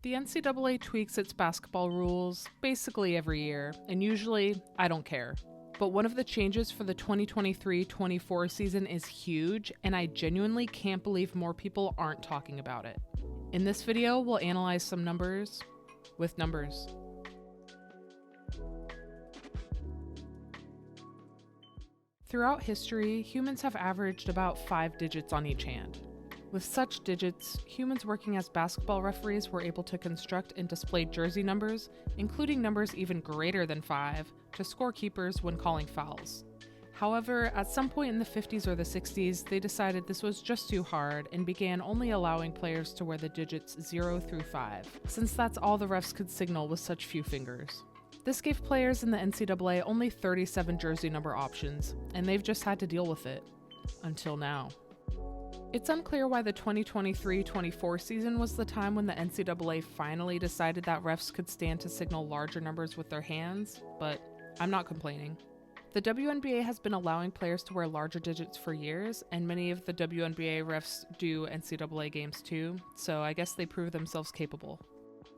The NCAA tweaks its basketball rules basically every year, and usually I don't care. But one of the changes for the 2023-24 season is huge, and I genuinely can't believe more people aren't talking about it. In this video, we'll analyze some numbers with numbers. Throughout history, humans have averaged about 5 digits on each hand. With such digits, humans working as basketball referees were able to construct and display jersey numbers, including numbers even greater than 5, to scorekeepers when calling fouls. However, at some point in the 50s or the 60s, they decided this was just too hard and began only allowing players to wear the digits 0 through 5, since that's all the refs could signal with such few fingers. This gave players in the NCAA only 37 jersey number options, and they've just had to deal with it. Until now. It's unclear why the 2023-24 season was the time when the NCAA finally decided that refs could stand to signal larger numbers with their hands, but I'm not complaining. The WNBA has been allowing players to wear larger digits for years, and many of the WNBA refs do NCAA games too, so I guess they prove themselves capable.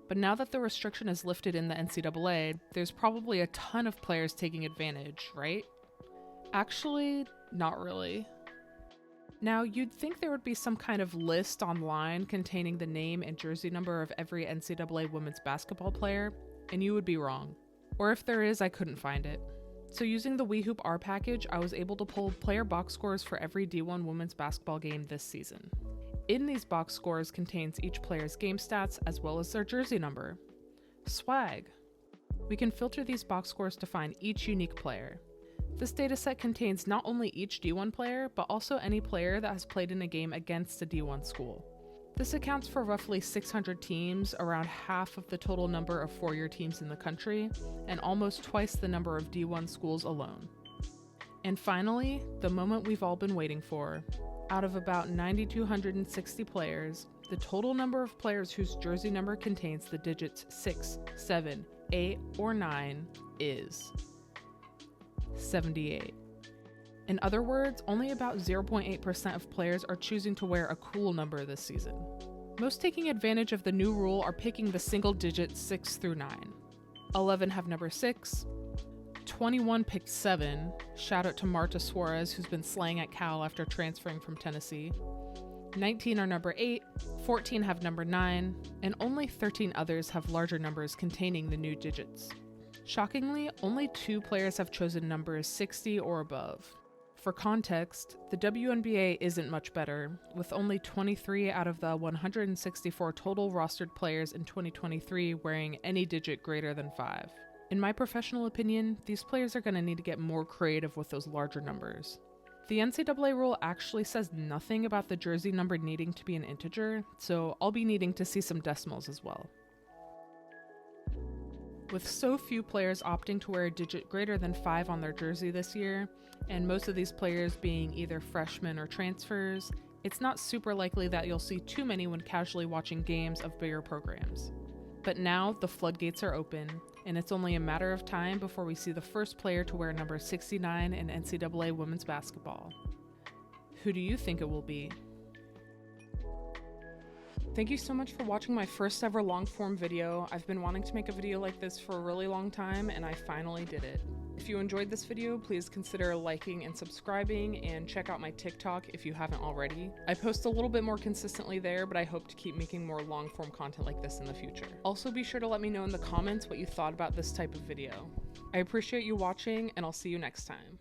But now that the restriction is lifted in the NCAA, there's probably a ton of players taking advantage, right? Actually, not really. Now, you'd think there would be some kind of list online containing the name and jersey number of every NCAA women's basketball player, and you would be wrong. Or if there is, I couldn't find it. So using the WeHoop R package, I was able to pull player box scores for every D1 women's basketball game this season. In these box scores contains each player's game stats as well as their jersey number. Swag! We can filter these box scores to find each unique player. This dataset contains not only each D1 player, but also any player that has played in a game against a D1 school. This accounts for roughly 600 teams, around half of the total number of four-year teams in the country, and almost twice the number of D1 schools alone. And finally, the moment we've all been waiting for. Out of about 9,260 players, the total number of players whose jersey number contains the digits 6, 7, 8, or 9 is 78. In other words, only about 0.8% of players are choosing to wear a cool number this season. Most taking advantage of the new rule are picking the single digits 6 through 9. 11 have number 6. 21 picked 7. Shout out to Marta Suarez, who's been slaying at Cal after transferring from Tennessee. 19 are number 8, 14 have number 9, and only 13 others have larger numbers containing the new digits. Shockingly, only 2 players have chosen numbers 60 or above. For context, the WNBA isn't much better, with only 23 out of the 164 total rostered players in 2023 wearing any digit greater than 5. In my professional opinion, these players are going to need to get more creative with those larger numbers. The NCAA rule actually says nothing about the jersey number needing to be an integer, so I'll be needing to see some decimals as well. With so few players opting to wear a digit greater than 5 on their jersey this year, and most of these players being either freshmen or transfers, it's not super likely that you'll see too many when casually watching games of bigger programs. But now, the floodgates are open, and it's only a matter of time before we see the first player to wear number 69 in NCAA women's basketball. Who do you think it will be? Thank you so much for watching my first ever long-form video. I've been wanting to make a video like this for a really long time, and I finally did it. If you enjoyed this video, please consider liking and subscribing, and check out my TikTok if you haven't already. I post a little bit more consistently there, but I hope to keep making more long-form content like this in the future. Also, be sure to let me know in the comments what you thought about this type of video. I appreciate you watching, and I'll see you next time.